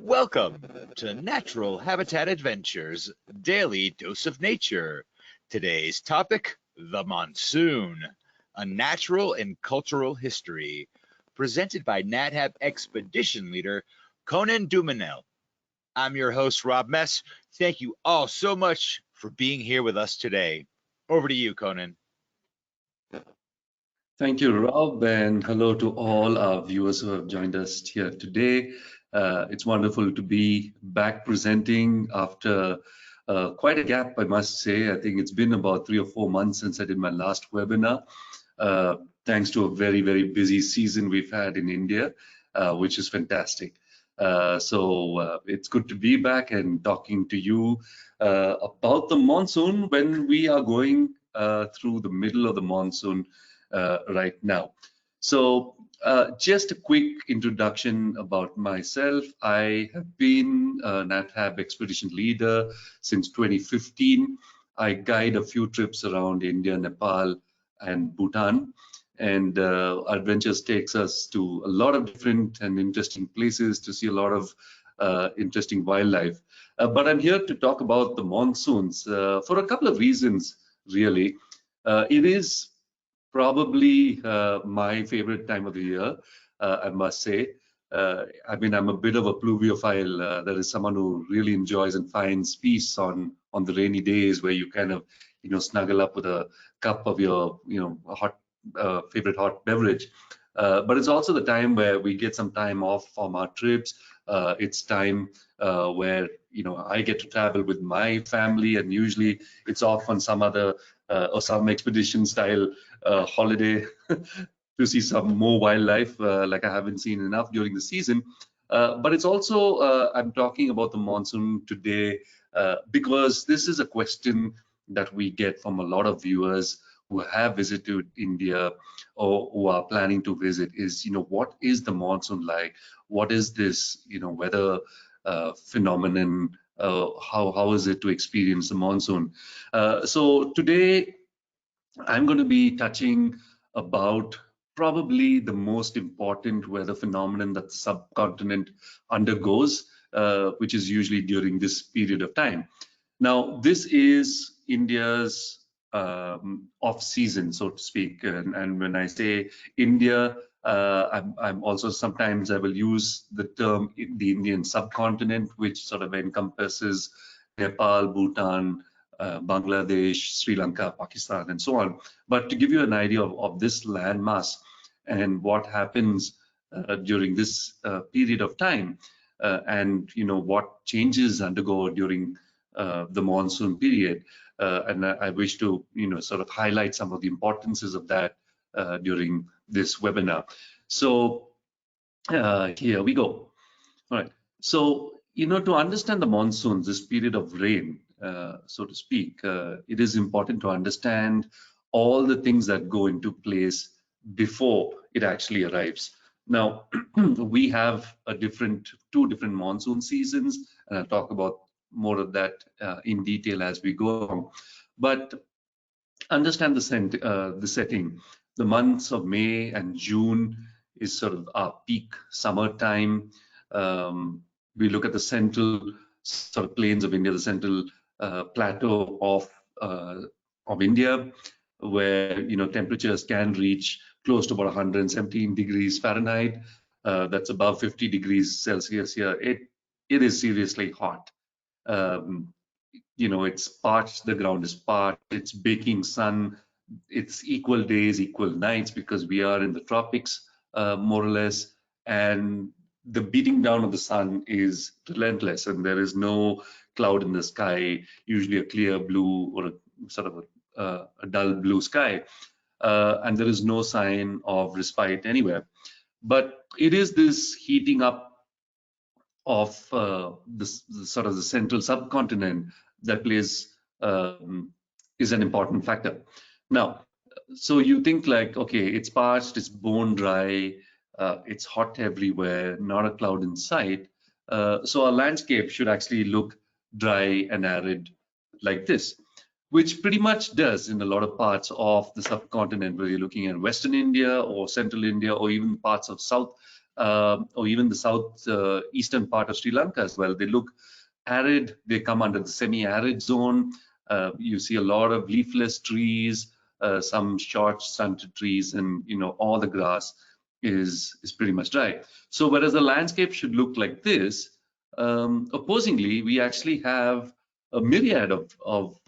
Welcome to Natural Habitat Adventures, Daily Dose of Nature. Today's topic, the monsoon, a natural and cultural history, presented by NatHab Expedition Leader Conan Dumenil. I'm your host, Rob Mess. Thank you all so much for being here with us today. Over to you, Conan. Thank you, Rob, and hello to all our viewers who have joined us here today. It's wonderful to be back presenting after quite a gap, I must say. I think it's been about 3 or 4 months since I did my last webinar, thanks to a very, very busy season we've had in India, which is fantastic. So it's good to be back and talking to you about the monsoon when we are going through the middle of the monsoon right now. So just a quick introduction about myself. I have been a NatHab Expedition Leader since 2015. I guide a few trips around India, Nepal, and Bhutan. And our adventures takes us to a lot of different and interesting places to see a lot of interesting wildlife. But I'm here to talk about the monsoons for a couple of reasons, really. It is probably my favorite time of the year, I must say. I mean, I'm a bit of a pluviophile. There is someone who really enjoys and finds peace on the rainy days where you kind of, snuggle up with a cup of your, hot favorite hot beverage. But it's also the time where we get some time off from our trips. It's time where I get to travel with my family, and usually it's off on some other or some expedition style holiday to see some more wildlife, like I haven't seen enough during the season. But it's also, I'm talking about the monsoon today because this is a question that we get from a lot of viewers who have visited India or who are planning to visit is, what is the monsoon like? What is this, weather phenomenon? How is it to experience the monsoon? So today, I'm going to be touching about probably the most important weather phenomenon that the subcontinent undergoes, which is usually during this period of time. Now, this is India's off season, so to speak. And when I say India, I'm also sometimes I will use the term the Indian subcontinent, which sort of encompasses Nepal, Bhutan, Bangladesh, Sri Lanka, Pakistan, and so on. But to give you an idea of this landmass and what happens during this period of time, and what changes undergo during the monsoon period, and I wish to sort of highlight some of the importances of that during this webinar. So here we go. All right. So to understand the monsoons, this period of rain, so to speak, it is important to understand all the things that go into place before it actually arrives. Now, we have two different monsoon seasons, and I'll talk about more of that in detail as we go on. But understand the setting. The months of May and June is sort of our peak summertime. We look at the central sort of plains of India, the central plateau of India, where temperatures can reach close to about 117 degrees Fahrenheit. That's above 50 degrees Celsius here. It is seriously hot. It's parched, the ground is parched, it's baking sun, it's equal days, equal nights, because we are in the tropics, more or less, and the beating down of the sun is relentless, and there is no cloud in the sky, usually a clear blue or a sort of a dull blue sky, and there is no sign of respite anywhere. But it is this heating up of the sort of the central subcontinent that plays is an important factor. Now, so you think like, okay, it's parched, it's bone dry, it's hot everywhere, not a cloud in sight. So our landscape should actually look dry and arid like this, which pretty much does in a lot of parts of the subcontinent, whether you're looking at Western India or Central India or even parts of South or even the south eastern part of Sri Lanka as well. They look arid. They come under the semi-arid zone. You see a lot of leafless trees, some short stunted trees, and all the grass is pretty much dry. So whereas the landscape should look like this, opposingly, we actually have a myriad of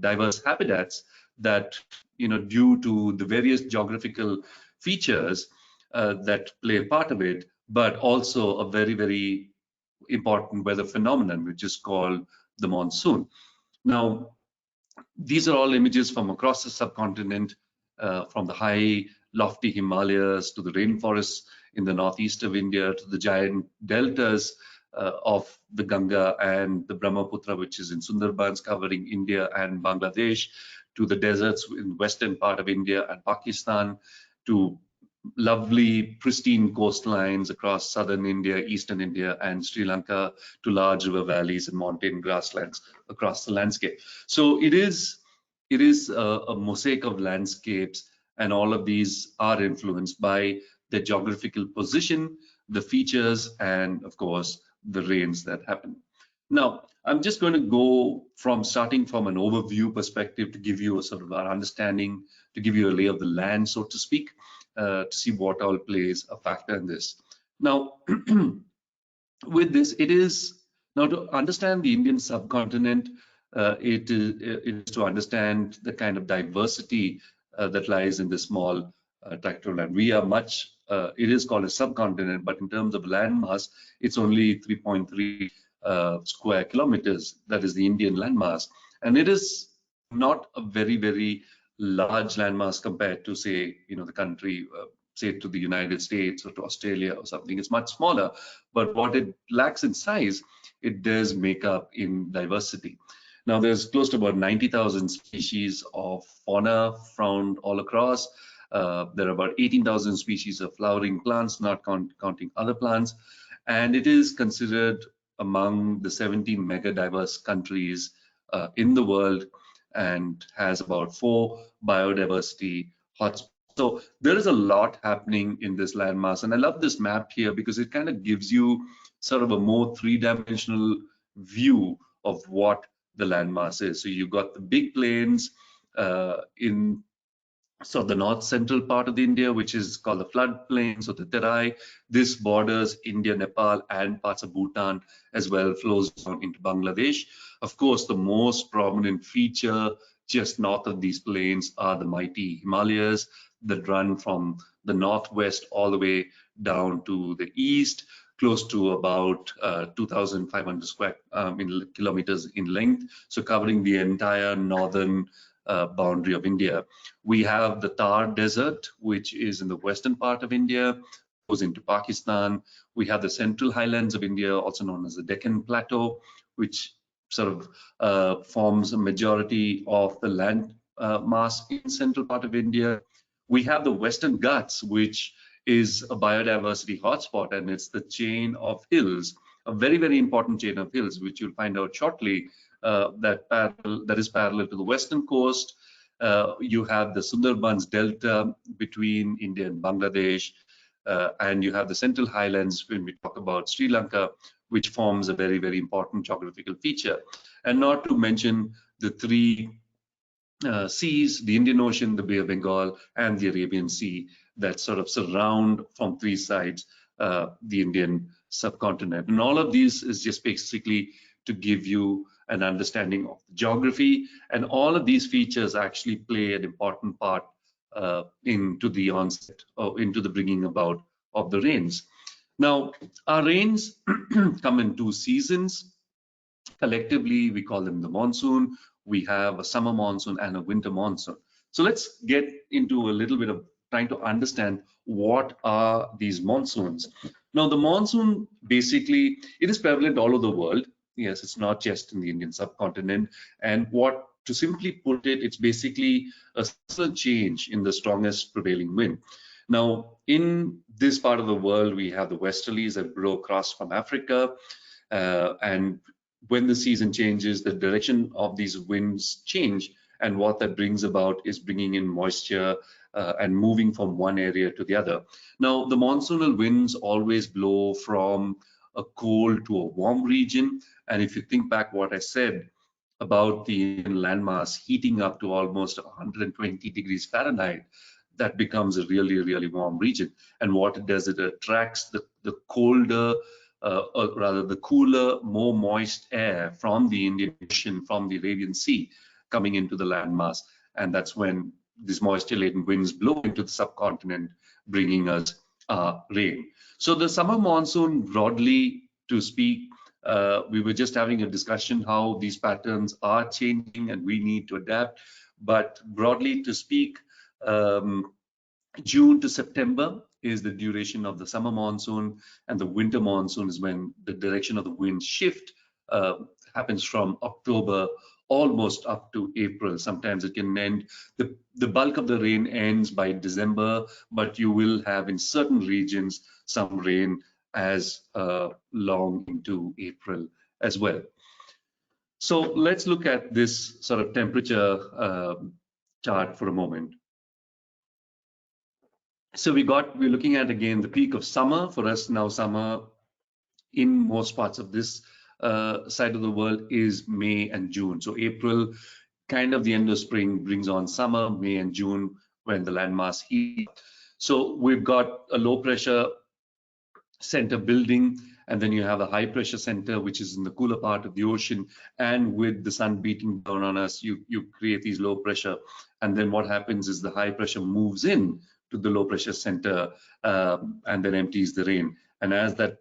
diverse habitats that, due to the various geographical features that play a part of it, but also a very, very important weather phenomenon, which is called the monsoon. Now, these are all images from across the subcontinent, from the high, lofty Himalayas to the rainforests in the northeast of India to the giant deltas of the Ganga and the Brahmaputra, which is in Sundarbans covering India and Bangladesh, to the deserts in the western part of India and Pakistan, to lovely pristine coastlines across southern India, eastern India, and Sri Lanka, to large river valleys and mountain grasslands across the landscape. So it is a mosaic of landscapes, and all of these are influenced by the geographical position, the features, and of course the rains that happen. Now, I'm just going to go starting from an overview perspective to give you a sort of our understanding, to give you a lay of the land, so to speak, to see what all plays a factor in this. Now, with this, it is now to understand the Indian subcontinent. It is to understand the kind of diversity that lies in the small tract of land. We are much. It is called a subcontinent, but in terms of landmass, it's only 3.3 square kilometers. That is the Indian landmass, and it is not a very, very large landmass compared to, say, the country, say, to the United States or to Australia or something. It's much smaller, but what it lacks in size, it does make up in diversity. Now, there's close to about 90,000 species of fauna found all across. There are about 18,000 species of flowering plants, not counting other plants, and it is considered among the 17 mega diverse countries in the world, and has about 4 biodiversity hotspots. So there is a lot happening in this landmass, and I love this map here because it kind of gives you sort of a more three-dimensional view of what the landmass is. So you've got the big plains in the north central part of India, which is called the floodplain, so the Terai. This borders India, Nepal, and parts of Bhutan as well, flows down into Bangladesh. Of course, the most prominent feature just north of these plains are the mighty Himalayas that run from the northwest all the way down to the east, close to about 2,500 square kilometers in length, so covering the entire northern boundary of India. We have the Thar Desert, which is in the western part of India, goes into Pakistan. We have the central highlands of India, also known as the Deccan Plateau, which sort of forms a majority of the land mass in central part of India. We have the Western Ghats, which is a biodiversity hotspot, and it's the chain of hills, a very, very important chain of hills, which you'll find out shortly, that is parallel to the western coast. You have the Sundarbans Delta between India and Bangladesh, and you have the central highlands when we talk about Sri Lanka, which forms a very, very important geographical feature. And not to mention the three seas, the Indian Ocean, the Bay of Bengal, and the Arabian Sea, that sort of surround from three sides the Indian subcontinent. And all of these is just basically to give you an understanding of geography, and all of these features actually play an important part into the onset or into the bringing about of the rains. Now, our rains come in two seasons. Collectively, we call them the monsoon. We have a summer monsoon and a winter monsoon. So let's get into a little bit of trying to understand what are these monsoons. Now, the monsoon, basically, it is prevalent all over the world. Yes, it's not just in the Indian subcontinent. And to simply put it, it's basically a sudden change in the strongest prevailing wind. Now, in this part of the world, we have the westerlies that blow across from Africa, and when the season changes, the direction of these winds change, and what that brings about is bringing in moisture and moving from one area to the other. Now, the monsoonal winds always blow from a cold to a warm region. And if you think back what I said about the Indian landmass heating up to almost 120 degrees Fahrenheit, that becomes a really, really warm region. And what it does, it attracts the colder, or rather the cooler, more moist air from the Indian Ocean, from the Arabian Sea, coming into the landmass. And that's when these moisture-laden winds blow into the subcontinent, bringing us rain. So the summer monsoon, broadly to speak, we were just having a discussion how these patterns are changing and we need to adapt. But broadly to speak, June to September is the duration of the summer monsoon, and the winter monsoon is when the direction of the wind shift happens from October almost up to April. Sometimes it can end, the bulk of the rain ends by December, but you will have in certain regions some rain as long into April as well. So let's look at this sort of temperature chart for a moment. So we're looking at again the peak of summer. For us now, summer in most parts of this side of the world is May and June. So April, kind of the end of spring, brings on summer. May and June when the landmass heats. So we've got a low pressure center building, and then you have a high pressure center which is in the cooler part of the ocean, and with the sun beating down on us, you create these low pressure, and then what happens is the high pressure moves in to the low pressure center and then empties the rain, and as that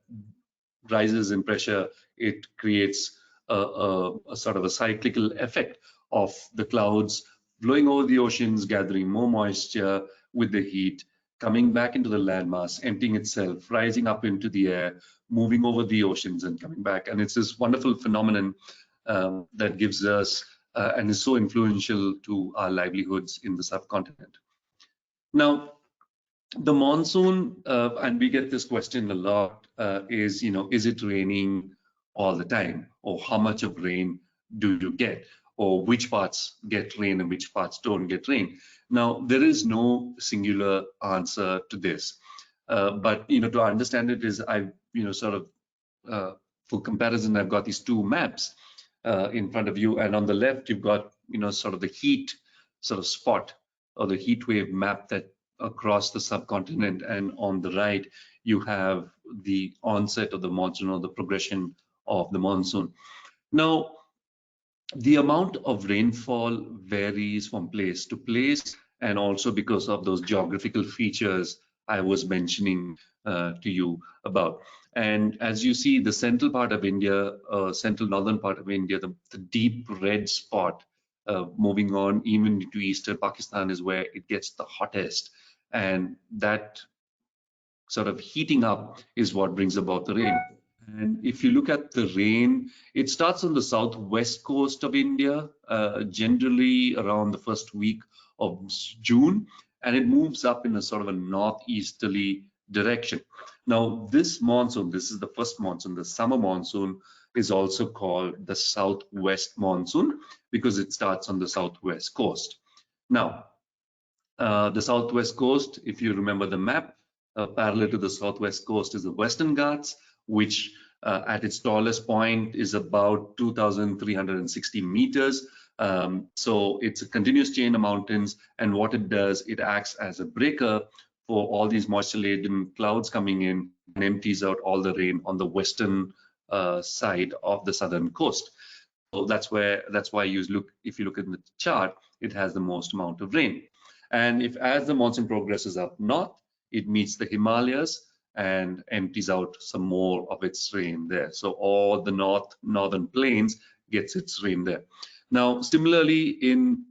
rises in pressure, it creates a sort of a cyclical effect of the clouds blowing over the oceans, gathering more moisture with the heat, coming back into the landmass, emptying itself, rising up into the air, moving over the oceans and coming back. And it's this wonderful phenomenon that gives us and is so influential to our livelihoods in the subcontinent. Now, the monsoon, and we get this question a lot, is it raining all the time? Or how much of rain do you get? Or which parts get rain and which parts don't get rain? Now, there is no singular answer to this. But to understand it is, I've sort of for comparison, I've got these two maps in front of you, and on the left you've got sort of the heat sort of spot or the heat wave map that across the subcontinent, and on the right you have the onset of the monsoon or the progression of the monsoon. Now, the amount of rainfall varies from place to place, and also because of those geographical features I was mentioning to you about. And as you see, the central part of India, central northern part of India, the deep red spot moving on even to eastern Pakistan is where it gets the hottest. And that sort of heating up is what brings about the rain. And if you look at the rain, it starts on the southwest coast of India, generally around the first week of June, and it moves up in a sort of a northeasterly direction. Now, this monsoon, this is the first monsoon, the summer monsoon, is also called the southwest monsoon because it starts on the southwest coast. Now, the southwest coast, if you remember the map, parallel to the southwest coast is the Western Ghats, which at its tallest point is about 2,360 meters. So it's a continuous chain of mountains, and what it does, it acts as a breaker for all these moisture-laden clouds coming in and empties out all the rain on the western side of the southern coast. So that's why if you look at the chart, it has the most amount of rain. And as the monsoon progresses up north, it meets the Himalayas and empties out some more of its rain there. So all the northern plains gets its rain there. Now, similarly in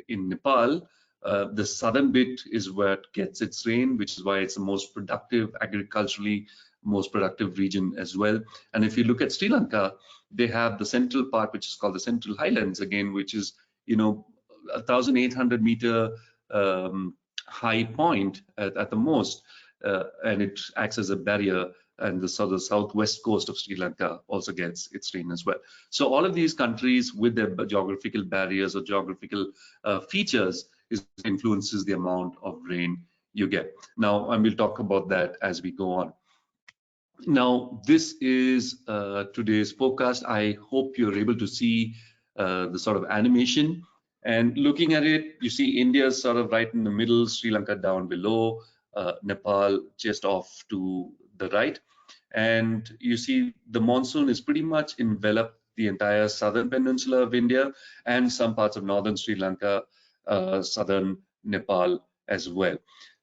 Nepal, the southern bit is where it gets its rain, which is why it's the most productive, agriculturally most productive region as well. And if you look at Sri Lanka, they have the central part, which is called the Central Highlands again, which is 1,800 meter high point at the most, and it acts as a barrier, and the southwest coast of Sri Lanka also gets its rain as well. So all of these countries with their geographical barriers or geographical features is influences the amount of rain you get. Now, and we'll talk about that as we go on. Now, this is today's podcast. I hope you're able to see the sort of animation. And looking at it, you see India sort of right in the middle, Sri Lanka down below, Nepal just off to the right. And you see the monsoon is pretty much enveloped the entire southern peninsula of India and some parts of northern Sri Lanka, southern Nepal as well.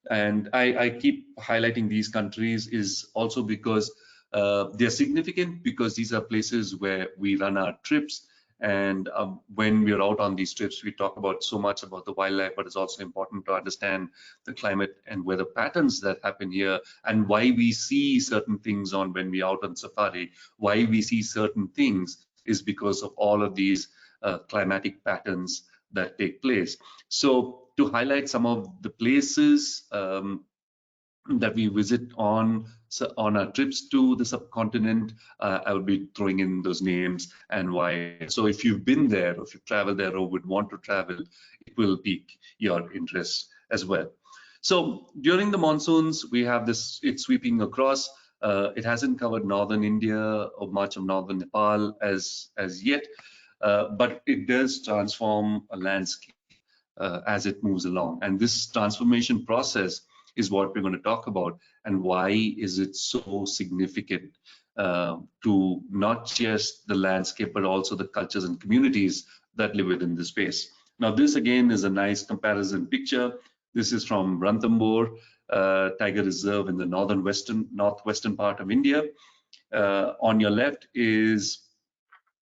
And I keep highlighting these countries is also because they're significant, because these are places where we run our trips. And when we're out on these trips, we talk about so much about the wildlife, but it's also important to understand the climate and weather patterns that happen here, and why we see certain things on when we're out on safari. Why we see certain things is because of all of these climatic patterns that take place. So to highlight some of the places that we visit on our trips to the subcontinent, I would be throwing in those names and why. So if you've been there, or if you've traveled there or would want to travel, it will pique your interest as well. So during the monsoons, we have this, it's sweeping across. It hasn't covered northern India or much of northern Nepal as yet, but it does transform a landscape as it moves along. And this transformation process is what we're going to talk about, and why is it so significant to not just the landscape, but also the cultures and communities that live within the space. Now, this again is a nice comparison picture. This is from Ranthambore Tiger Reserve in the northwestern part of India. On your left is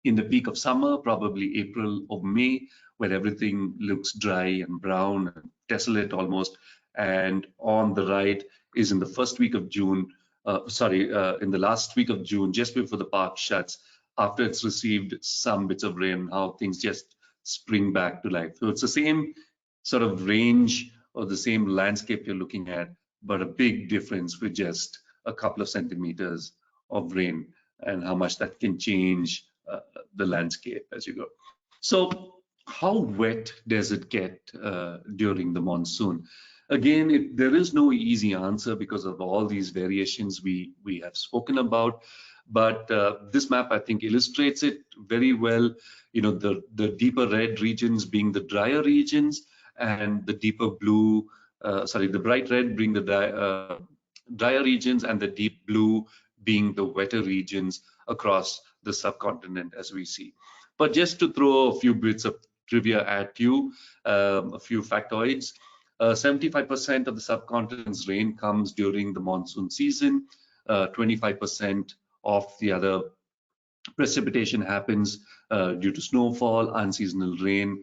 in the peak of summer, probably April or May, where everything looks dry and brown and desolate almost. And on the right is in the first week of June, in the last week of June, just before the park shuts, after it's received some bits of rain, how things just spring back to life. So it's the same sort of range or the same landscape you're looking at, but a big difference with just a couple of centimeters of rain, and how much that can change the landscape as you go. So how wet does it get during the monsoon? Again, there is no easy answer because of all these variations we have spoken about. But this map, I think, illustrates it very well. You know, the deeper red regions being the drier regions, and the deeper blue, the bright red being the drier regions, and the deep blue being the wetter regions across the subcontinent as we see. But just to throw a few bits of trivia at you, a few factoids. 75% of the subcontinent's rain comes during the monsoon season. 25% of the other precipitation happens due to snowfall, unseasonal rain,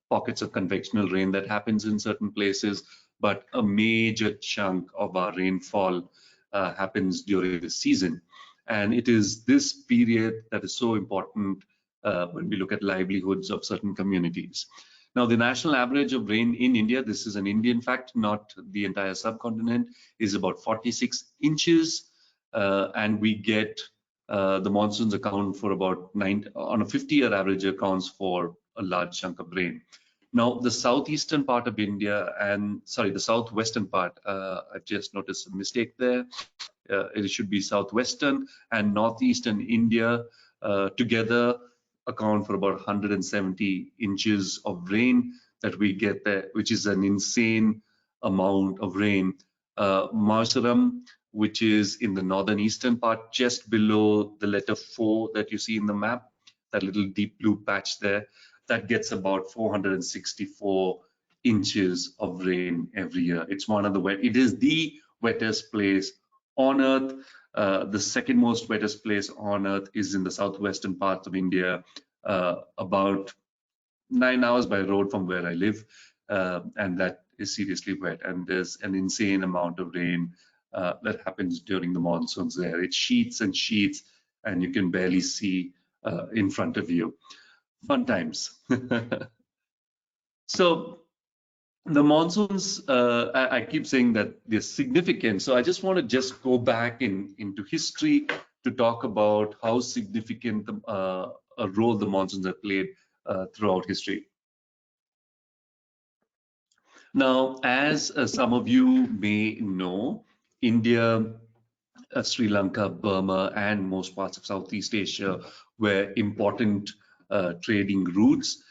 pockets of convectional rain that happens in certain places. But a major chunk of our rainfall happens during the season. And it is this period that is so important when we look at livelihoods of certain communities. Now, the national average of rain in India, this is an Indian fact, not the entire subcontinent, is about 46 inches. And we get the monsoons account for about on a 50-year average accounts for a large chunk of rain. Now, the southeastern part of India the southwestern part, I've just noticed a mistake there. It should be southwestern and northeastern India together account for about 170 inches of rain that we get there, which is an insane amount of rain. Marsaram, which is in the northern eastern part, just below the letter 4 that you see in the map, that little deep blue patch there, that gets about 464 inches of rain every year. It's one of the it is the wettest place on Earth. The second most wettest place on Earth is in the southwestern parts of India, about 9 hours by road from where I live, and that is seriously wet. And there's an insane amount of rain that happens during the monsoons there. It sheets and sheets, and you can barely see in front of you. Fun times. So the monsoons, I keep saying that they're significant. So I just want to go back into history to talk about how significant a role the monsoons have played throughout history. Now, as some of you may know, India, Sri Lanka, Burma, and most parts of Southeast Asia were important trading routes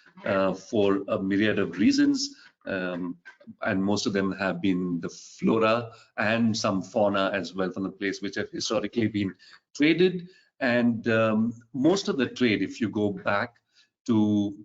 for a myriad of reasons. And most of them have been the flora and some fauna as well from the place which have historically been traded. And most of the trade, if you go back to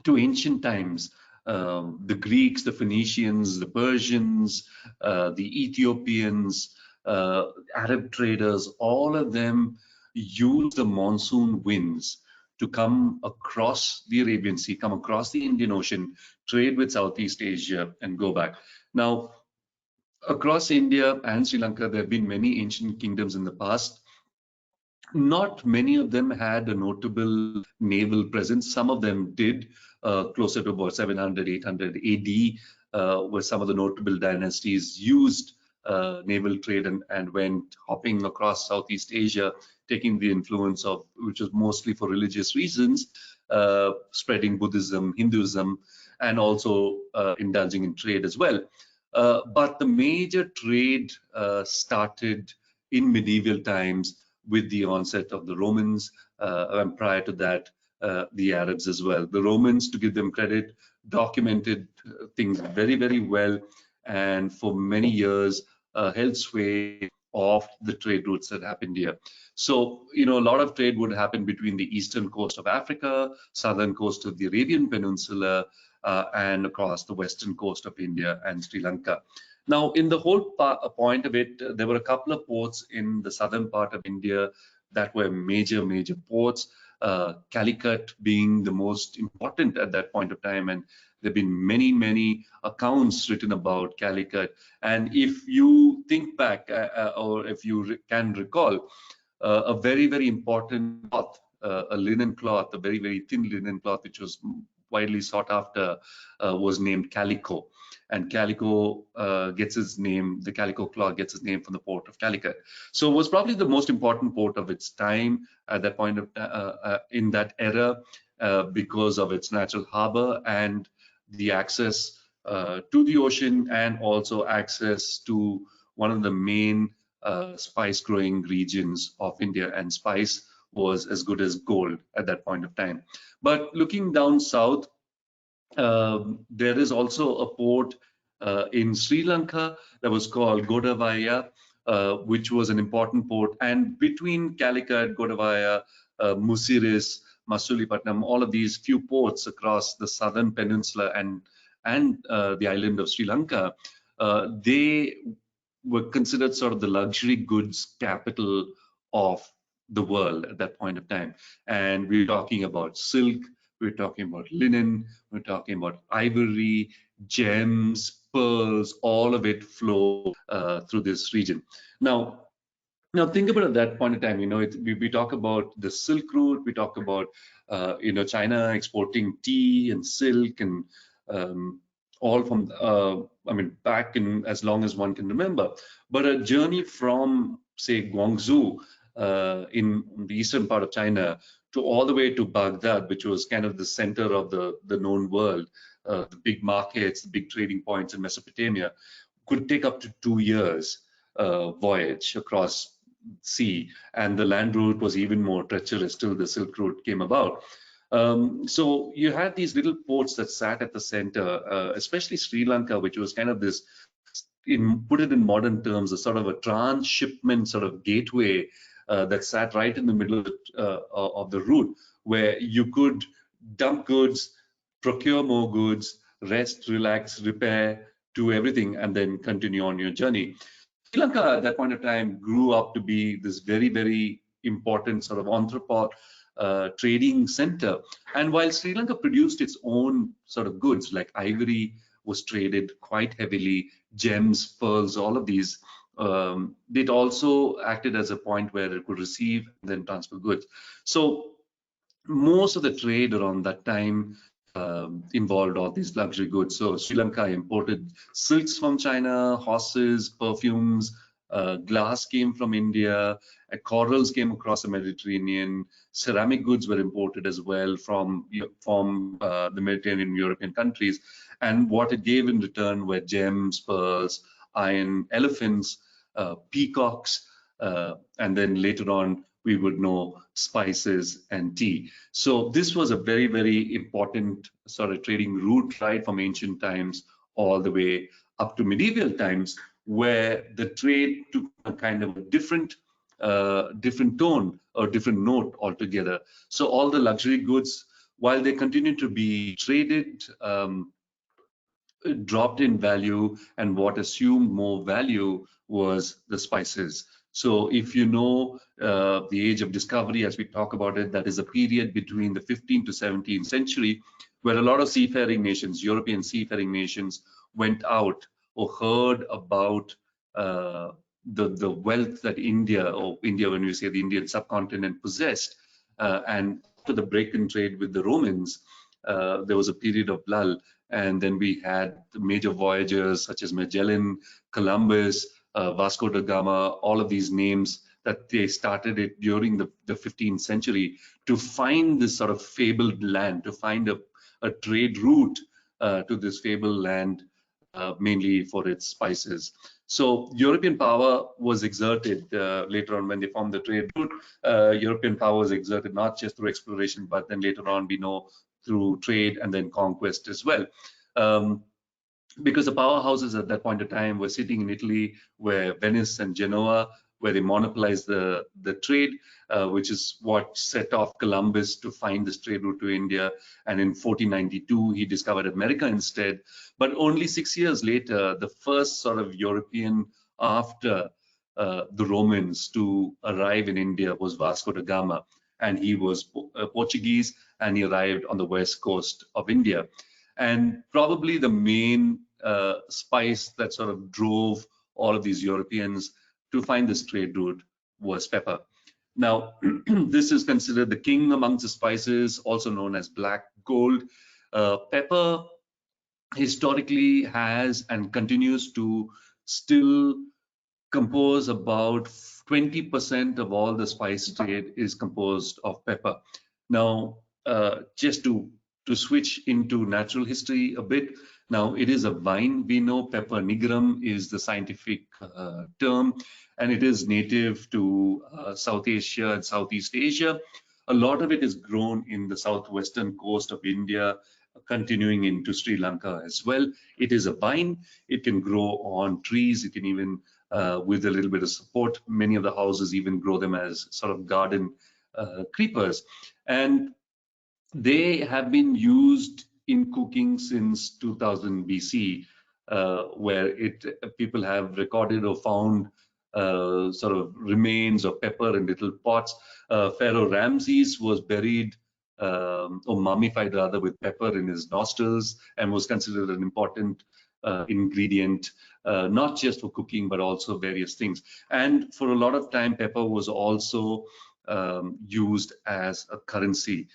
ancient times, the Greeks, the Phoenicians, the Persians, the Ethiopians, Arab traders, all of them used the monsoon winds to come across the Arabian Sea, come across the Indian Ocean, trade with Southeast Asia, and go back. Now, across India and Sri Lanka, there have been many ancient kingdoms in the past. Not many of them had a notable naval presence. Some of them did, closer to about 700, 800 AD, where some of the notable dynasties used naval trade and went hopping across Southeast Asia, taking the influence of, which was mostly for religious reasons, spreading Buddhism, Hinduism, and also indulging in trade as well. But the major trade started in medieval times with the onset of the Romans, and prior to that, the Arabs as well. The Romans, to give them credit, documented things very, very well, and for many years held sway of the trade routes that happened here. So, a lot of trade would happen between the eastern coast of Africa, southern coast of the Arabian Peninsula, and across the western coast of India and Sri Lanka. Now, in the whole point of it, there were a couple of ports in the southern part of India that were major ports, Calicut being the most important at that point of time. And there have been many accounts written about Calicut. And if you think back, or if you can recall, a very important cloth, a linen cloth, a very thin linen cloth, which was widely sought after, was named calico. And calico gets its name, the calico cloth gets its name from the port of Calicut. So it was probably the most important port of its time at that point of in that era, because of its natural harbor and the access to the ocean, and also access to one of the main spice growing regions of India, and spice was as good as gold at that point of time. But looking down south, there is also a port in Sri Lanka that was called Godavaya, which was an important port. And between Calicut, Godavaya, Musiris, Masulipatam, all of these few ports across the southern peninsula and the island of Sri Lanka, they were considered sort of the luxury goods capital of the world at that point of time. And we're talking about silk, we're talking about linen, we're talking about ivory, gems, pearls, all of it flow through this region. Now think about at that point in time, we talk about the Silk Route, we talk about, China exporting tea and silk and all from, back in as long as one can remember. But a journey from, say, Guangzhou in the eastern part of China to all the way to Baghdad, which was kind of the center of the known world, the big markets, the big trading points in Mesopotamia, could take up to 2 years voyage across sea, and the land route was even more treacherous till the Silk Route came about. So you had these little ports that sat at the center, especially Sri Lanka, which was kind of this, put it in modern terms, a sort of a transshipment sort of gateway that sat right in the middle of the route, where you could dump goods, procure more goods, rest, relax, repair, do everything, and then continue on your journey. Sri Lanka at that point of time grew up to be this very important sort of entrepot trading center. And while Sri Lanka produced its own sort of goods, like ivory was traded quite heavily, gems, pearls, all of these, it also acted as a point where it could receive and then transfer goods. So most of the trade around that time involved all these luxury goods. So Sri Lanka imported silks from China, horses, perfumes, glass came from India, corals came across the Mediterranean, ceramic goods were imported as well from the Mediterranean European countries. And what it gave in return were gems, pearls, iron, elephants, peacocks, and then later on we would know spices and tea. So this was a very, very important sort of trading route right from ancient times all the way up to medieval times, where the trade took a kind of a different tone or different note altogether. So all the luxury goods, while they continued to be traded, dropped in value, and what assumed more value was the spices. So if you know the age of discovery, as we talk about it, that is a period between the 15th to 17th century, where a lot of seafaring nations, European seafaring nations, went out or heard about the wealth that India, or India when we say the Indian subcontinent, possessed. And after the break in trade with the Romans, there was a period of lull. And then we had the major voyagers such as Magellan, Columbus, Vasco da Gama, all of these names that they started it during the 15th century to find this sort of fabled land, to find a trade route to this fabled land, mainly for its spices. So European power was exerted later on when they formed the trade route. European power was exerted not just through exploration, but then later on we know through trade and then conquest as well. Because the powerhouses at that point of time were sitting in Italy, where Venice and Genoa, where they monopolized the trade, which is what set off Columbus to find this trade route to India. And in 1492, he discovered America instead. But only 6 years later, the first sort of European after the Romans to arrive in India was Vasco da Gama. And he was Portuguese, and he arrived on the west coast of India. And probably the main spice that sort of drove all of these Europeans to find this trade route was pepper. Now, this is considered the king amongst the spices, also known as black gold. Pepper historically has and continues to still compose about 20% of all the spice trade is composed of pepper. Now, just to switch into natural history a bit, now it is a vine. We know pepper nigrum is the scientific term, and it is native to South Asia and Southeast Asia. A lot of it is grown in the southwestern coast of India, continuing into Sri Lanka as well. It is a vine. It can grow on trees. It can even with a little bit of support. Many of the houses even grow them as sort of garden creepers. And they have been used in cooking since 2000 BC, where people have recorded or found sort of remains of pepper in little pots. Pharaoh Ramses was buried or mummified rather with pepper in his nostrils, and was considered an important ingredient, not just for cooking, but also various things. And for a lot of time, pepper was also used as a currency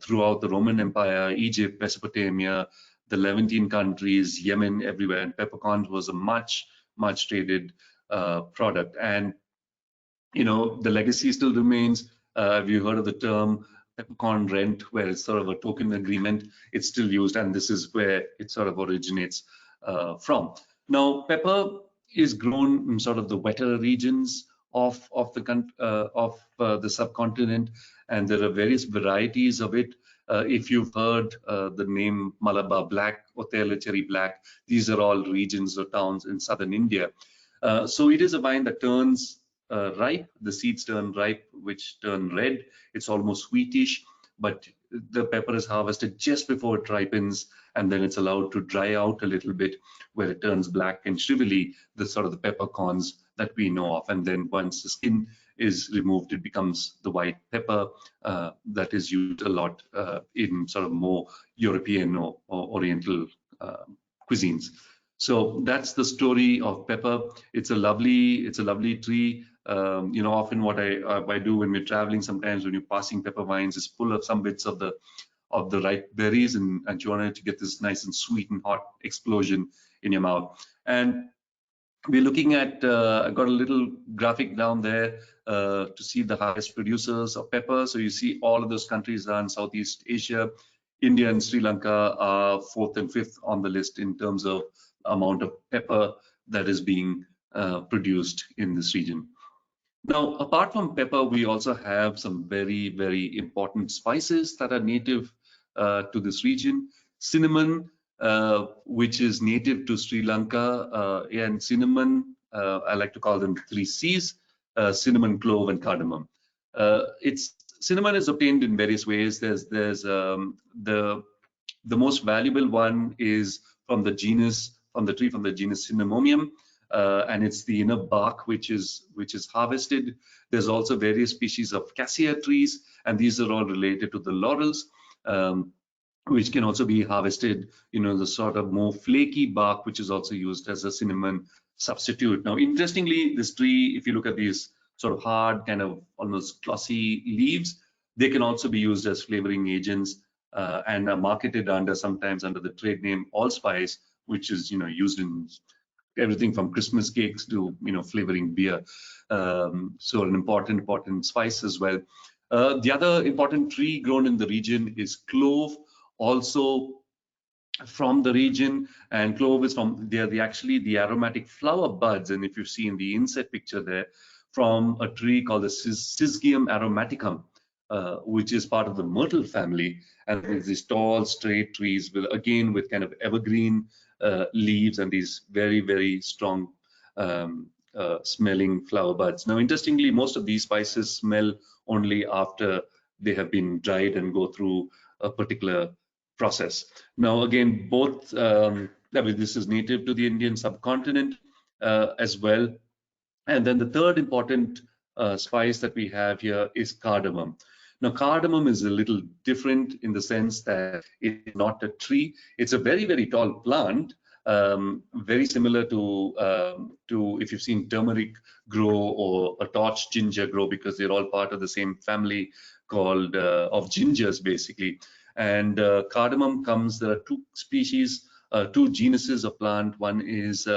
throughout the Roman Empire, Egypt, Mesopotamia, the Levantine countries, Yemen, everywhere. And peppercorn was a much traded product. And you know, the legacy still remains. Have you heard of the term peppercorn rent, where it's sort of a token agreement? It's still used, and this is where it sort of originates from. Now, pepper is grown in sort of the wetter regions of the subcontinent, and there are various varieties of it. If you've heard the name Malabar Black or Cherry Black, these are all regions or towns in southern India. So it is a vine that turns ripe. The seeds turn ripe, which turn red. It's almost sweetish, but the pepper is harvested just before it ripens, and then it's allowed to dry out a little bit, where it turns black and shrivelly, the sort of the peppercorns that we know of. And then once the skin is removed, it becomes the white pepper that is used a lot in sort of more European or Oriental cuisines. So that's the story of pepper. It's a lovely tree. You know, often what I do when we're traveling, sometimes when you're passing pepper vines, is pull up some bits of the ripe berries, and you want to get this nice and sweet and hot explosion in your mouth. And we're looking at, I've got a little graphic down there to see the highest producers of pepper. So you see all of those countries are in Southeast Asia. India and Sri Lanka are 4th and 5th on the list in terms of amount of pepper that is being produced in this region. Now, apart from pepper, we also have some very, very important spices that are native to this region. Cinnamon, which is native to Sri Lanka, and cinnamon, I like to call them 3 C's, cinnamon, clove, and cardamom. Cinnamon is obtained in various ways. There's the most valuable one is from the genus Cinnamomum, and it's the inner bark which is harvested. There's also various species of cassia trees, and these are all related to the laurels, which can also be harvested. The sort of more flaky bark, which is also used as a cinnamon substitute. Now, interestingly, this tree, if you look at these sort of hard, kind of almost glossy leaves, they can also be used as flavoring agents and are marketed sometimes under the trade name allspice, which is used in everything from Christmas cakes to flavoring beer. So an important spice as well. The other important tree grown in the region is clove, also from the region, and clove is from actually the aromatic flower buds, and if you see in the inset picture there, from a tree called the Syzygium aromaticum, which is part of the myrtle family, and it's these tall straight trees with kind of evergreen leaves and these very, very strong smelling flower buds. Now, interestingly, most of these spices smell only after they have been dried and go through a particular process. Now, again, this is native to the Indian subcontinent as well. And then the third important spice that we have here is cardamom. Now, cardamom is a little different in the sense that it's not a tree. It's a very, very tall plant, very similar to if you've seen turmeric grow or a torch ginger grow, because they're all part of the same family called of gingers, basically. And cardamom there are 2 species, 2 genuses of plant. One is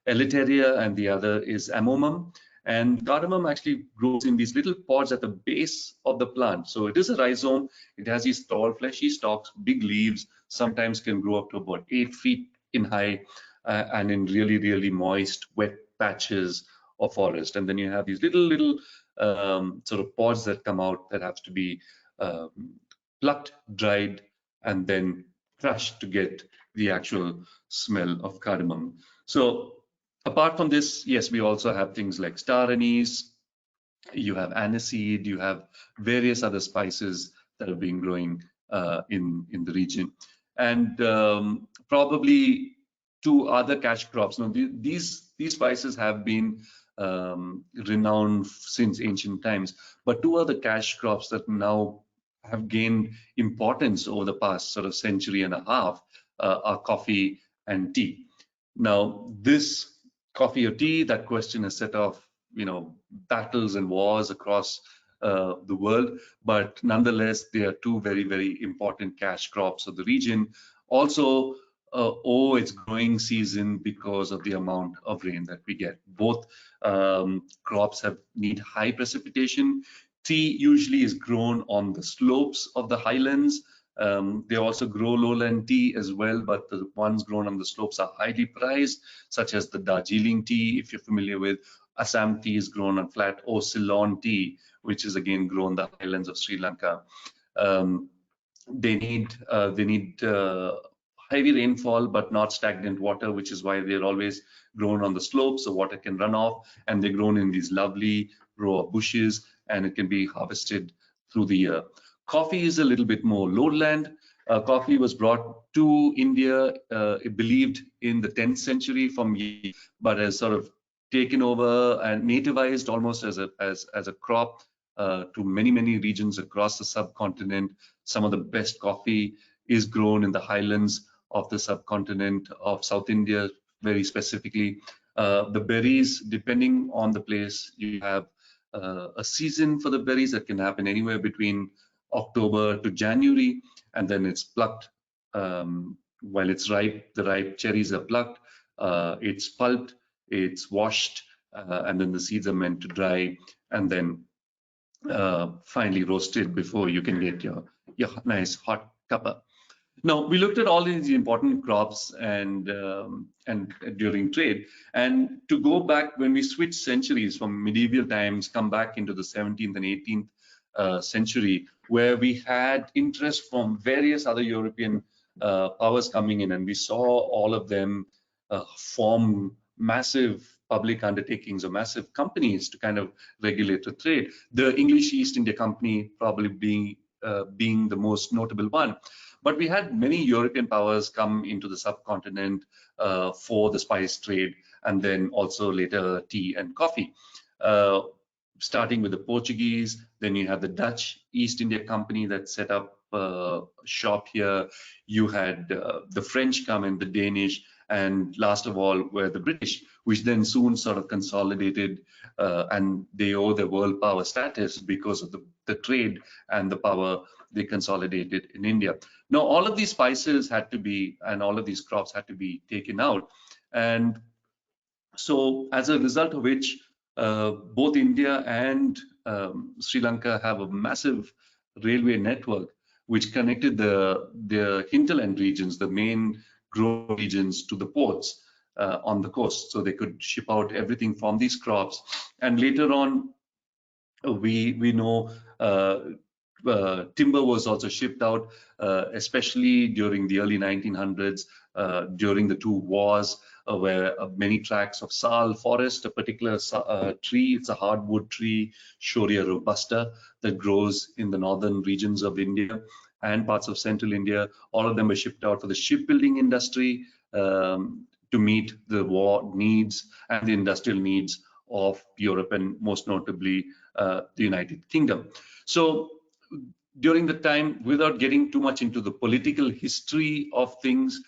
Elateria and the other is Amomum. And cardamom actually grows in these little pods at the base of the plant. So it is a rhizome. It has these tall, fleshy stalks, big leaves, sometimes can grow up to about 8 feet in height, and in really, really moist, wet patches of forest. And then you have these little sort of pods that come out that have to be plucked, dried, and then crushed to get the actual smell of cardamom. So apart from this, yes, we also have things like star anise, you have aniseed, you have various other spices that have been growing in the region. And probably 2 other cash crops. Now, these spices have been renowned since ancient times, but 2 other cash crops that now have gained importance over the past sort of century and a half are coffee and tea. Now, this coffee or tea, that question has set off, battles and wars across the world, but nonetheless, they are 2 very, very important cash crops of the region. Also, its growing season because of the amount of rain that we get. Both crops need high precipitation. Tea usually is grown on the slopes of the highlands. They also grow lowland tea as well, but the ones grown on the slopes are highly prized, such as the Darjeeling tea, if you're familiar with. Assam tea is grown on flat, or Ceylon tea, which is again grown on the highlands of Sri Lanka. They need heavy rainfall, but not stagnant water, which is why they're always grown on the slopes, so water can run off, and they're grown in these lovely row of bushes, and it can be harvested through the year. Coffee is a little bit more lowland. Coffee was brought to India, believed in the 10th century from Yemen, but has sort of taken over and nativized almost as a crop to many regions across the subcontinent. Some of the best coffee is grown in the highlands of the subcontinent of South India, very specifically. The berries, depending on the place, you have a season for the berries that can happen anywhere between October to January, and then it's plucked while it's ripe. The ripe cherries are plucked, it's pulped, it's washed, and then the seeds are meant to dry, and then finally roasted before you can get your nice hot cuppa. Now, we looked at all these important crops and during trade, and to go back when we switch centuries from medieval times, come back into the 17th and 18th century, where we had interest from various other European powers coming in, and we saw all of them form massive public undertakings or massive companies to kind of regulate the trade. The English East India Company probably being the most notable one. But we had many European powers come into the subcontinent for the spice trade, and then also later tea and coffee. Starting with the Portuguese, then you have the Dutch East India Company that set up shop here. You had the French come in, the Danish, and last of all were the British, which then soon sort of consolidated, and they owe their world power status because of the trade and the power they consolidated in India. Now, all of these spices had to be, and all of these crops had to be taken out. And so as a result of which, both India and Sri Lanka have a massive railway network which connected the hinterland regions, the main growing regions, to the ports on the coast. So they could ship out everything from these crops. And later on, we know timber was also shipped out, especially during the early 1900s, during the two wars, where many tracts of sal forest, a particular tree, it's a hardwood tree, Shorea robusta, that grows in the northern regions of India and parts of central India. All of them were shipped out for the shipbuilding industry to meet the war needs and the industrial needs of Europe, and most notably the United Kingdom. So during the time, without getting too much into the political history of things,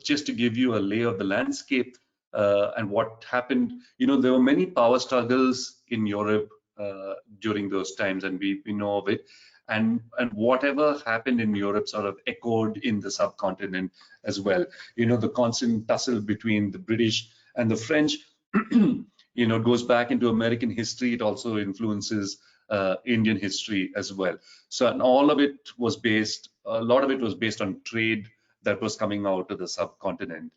just to give you a lay of the landscape and what happened, there were many power struggles in Europe during those times, and we know of it. And whatever happened in Europe sort of echoed in the subcontinent as well. The constant tussle between the British and the French, it goes back into American history. It also influences Indian history as well. So, and all of it was based, a lot of it was based on trade that was coming out of the subcontinent.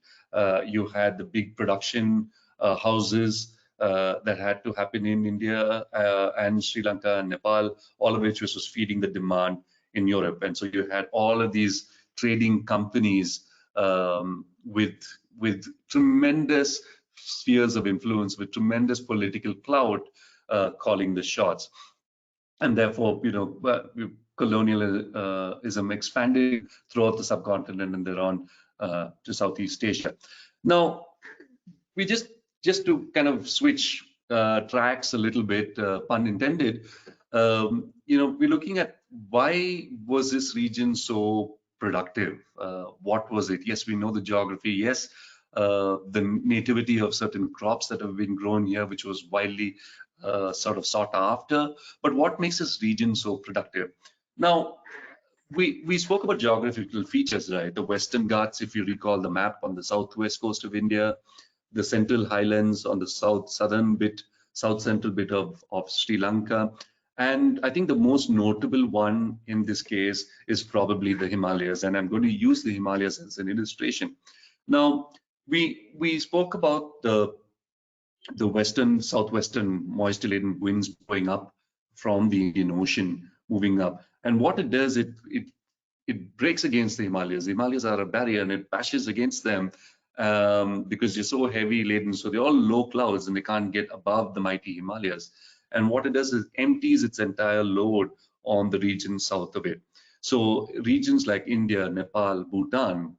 You had the big production houses that had to happen in India and Sri Lanka and Nepal, all of which was feeding the demand in Europe. And so you had all of these trading companies with tremendous spheres of influence, with tremendous political clout calling the shots. And therefore, colonialism expanded throughout the subcontinent and thereon to Southeast Asia. Now, we just to kind of switch tracks a little bit, pun intended, we're looking at why was this region so productive? What was it? Yes, we know the geography. Yes, the nativity of certain crops that have been grown here, which was widely sort of sought after. But what makes this region so productive? Now, we spoke about geographical features, right? The Western Ghats, if you recall the map, on the southwest coast of India, the Central Highlands on the south central bit of Sri Lanka. And I think the most notable one in this case is probably the Himalayas. And I'm going to use the Himalayas as an illustration. Now, we spoke about the southwestern moisture-laden winds blowing up from the Indian Ocean, moving up. And what it does, it breaks against the Himalayas. The Himalayas are a barrier, and it bashes against them because they're so heavy laden. So they're all low clouds, and they can't get above the mighty Himalayas. And what it does is empties its entire load on the region south of it. So regions like India, Nepal, Bhutan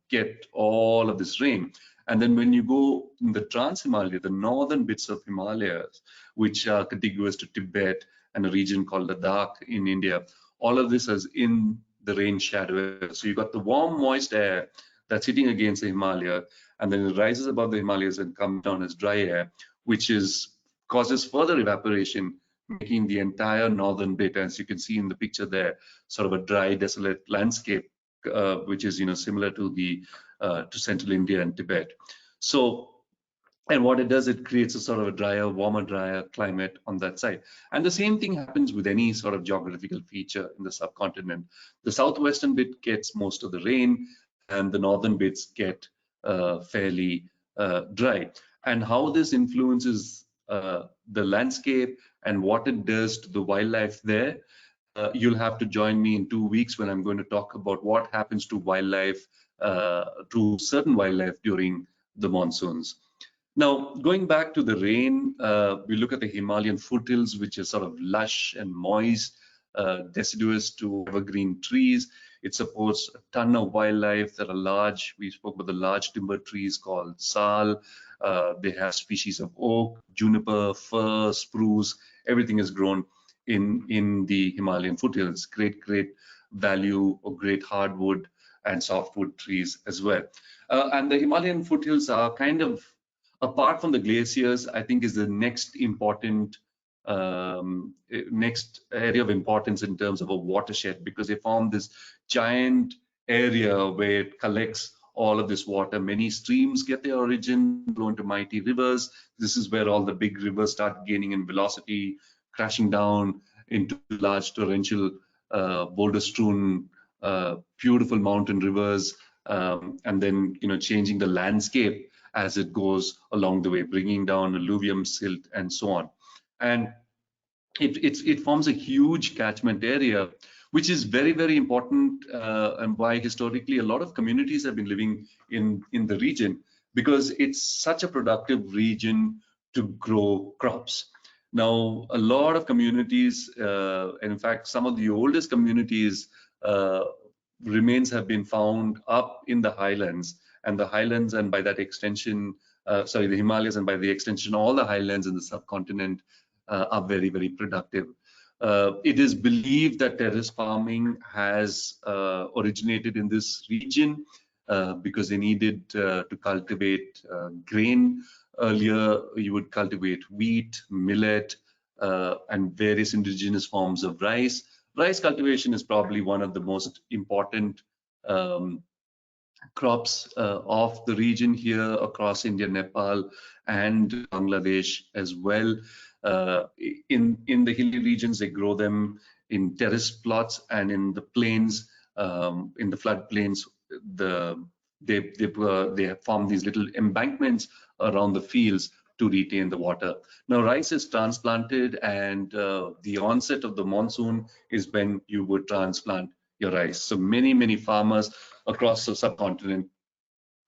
get all of this rain. And then when you go in the Trans-Himalaya, the northern bits of Himalayas, which are contiguous to Tibet and a region called Ladakh in India, all of this is in the rain shadow. So you've got the warm, moist air that's hitting against the Himalaya, and then it rises above the Himalayas and comes down as dry air, which causes further evaporation, making the entire northern bit, as you can see in the picture there, sort of a dry, desolate landscape, which is similar to the to central India and Tibet. So And what it does, it creates a sort of a drier, warmer, drier climate on that side. And the same thing happens with any sort of geographical feature in the subcontinent. The southwestern bit gets most of the rain, and the northern bits get fairly dry. And how this influences the landscape and what it does to the wildlife there, you'll have to join me in 2 weeks when I'm going to talk about what happens to wildlife, to certain wildlife during the monsoons. Now, going back to the rain, we look at the Himalayan foothills, which is sort of lush and moist, deciduous to evergreen trees. It supports a ton of wildlife that are large. We spoke about the large timber trees called sal. They have species of oak, juniper, fir, spruce. Everything is grown in the Himalayan foothills. Great value of great hardwood and softwood trees as well. And the Himalayan foothills are kind of, apart from the glaciers, I think is the next next area of importance in terms of a watershed, because they form this giant area where it collects all of this water. Many streams get their origin, flow into mighty rivers. This is where all the big rivers start gaining in velocity, crashing down into large torrential, boulder-strewn, beautiful mountain rivers, and then changing the landscape as it goes along the way, bringing down alluvium, silt, and so on. And it forms a huge catchment area, which is very important, and why historically a lot of communities have been living in the region, because it's such a productive region to grow crops. Now, a lot of communities, and in fact, some of the oldest communities, remains have been found up in the highlands, and the highlands, and by that extension, the Himalayas, and by the extension, all the highlands in the subcontinent are very productive. It is believed that terrace farming has originated in this region because they needed to cultivate grain. Earlier, you would cultivate wheat, millet, and various indigenous forms of rice. Rice cultivation is probably one of the most important crops of the region here across India, Nepal, and Bangladesh as well. In the hilly regions, they grow them in terrace plots, and in the plains, in the floodplains, they form these little embankments around the fields to retain the water. Now, rice is transplanted, and the onset of the monsoon is when you would transplant your rice. So many farmers across the subcontinent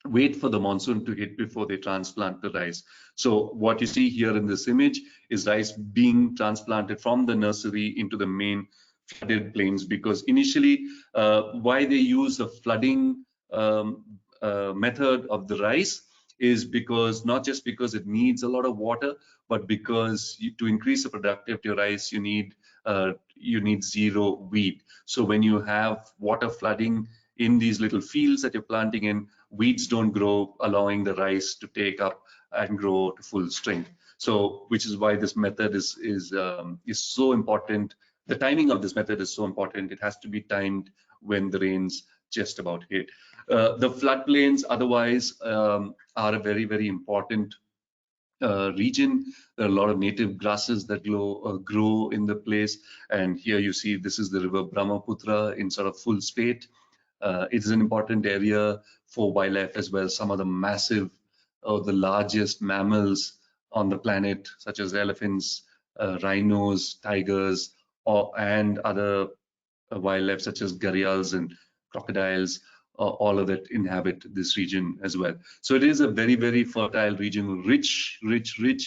wait for the monsoon to hit before they transplant the rice. So what you see here in this image is rice being transplanted from the nursery into the main flooded plains, because initially why they use the flooding method of the rice is because, not just because it needs a lot of water, but because to increase the productivity of rice, you need zero weed. So when you have water flooding in these little fields that you're planting in, weeds don't grow, allowing the rice to take up and grow to full strength. So, which is why this method is so important. The timing of this method is so important. It has to be timed when the rains just about hit. The floodplains otherwise are a very important region. There are a lot of native grasses that grow in the place. And here you see this is the river Brahmaputra in sort of full state. It's an important area for wildlife as well. Some of the massive, the largest mammals on the planet, such as elephants, rhinos, tigers, and other wildlife such as gharials and crocodiles, all of that inhabit this region as well. So it is a very fertile region, rich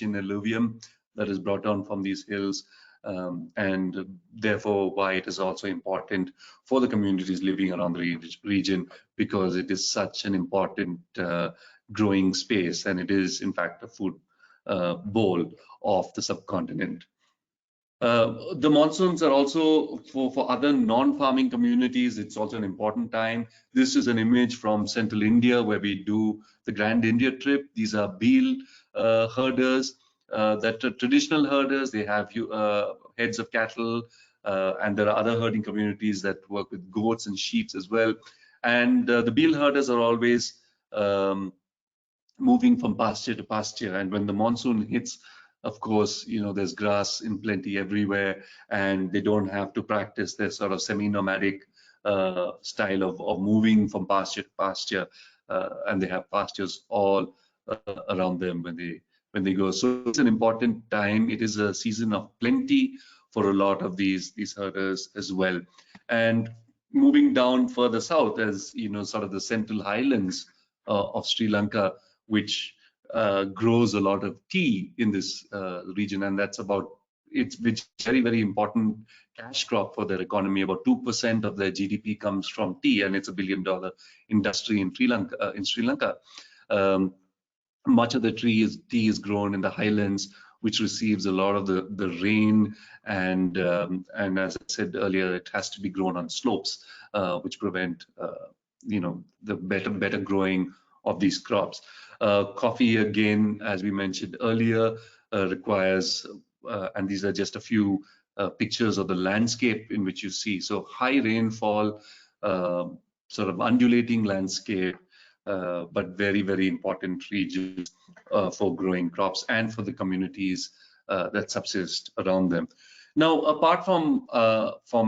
in alluvium that is brought down from these hills, and therefore why it is also important for the communities living around the region, because it is such an important growing space, and it is in fact a food bowl of the subcontinent. The monsoons are also for other non-farming communities. It's also an important time. This is an image from central India where we do the Grand India trip. These are Billherders, that are traditional herders. They have heads of cattle, and there are other herding communities that work with goats and sheep as well. And the Billherders are always moving from pasture to pasture. And when the monsoon hits, of course, there's grass in plenty everywhere, and they don't have to practice their sort of semi-nomadic style of moving from pasture to pasture, and they have pastures all around them when they go. So it's an important time. It is a season of plenty for a lot of these herders as well. And moving down further south, as sort of the central highlands of Sri Lanka, which grows a lot of tea in this region, and which is very, very important cash crop for their economy. About 2% of their GDP comes from tea, and it's a billion-dollar industry in Sri Lanka. Much of the tea is grown in the highlands, which receives a lot of the rain, and as I said earlier, it has to be grown on slopes, which prevent the better growing of these crops. Coffee, again, as we mentioned earlier, requires, and these are just a few pictures of the landscape in which you see. So high rainfall, sort of undulating landscape, but very, very important regions for growing crops and for the communities that subsist around them. Now, apart from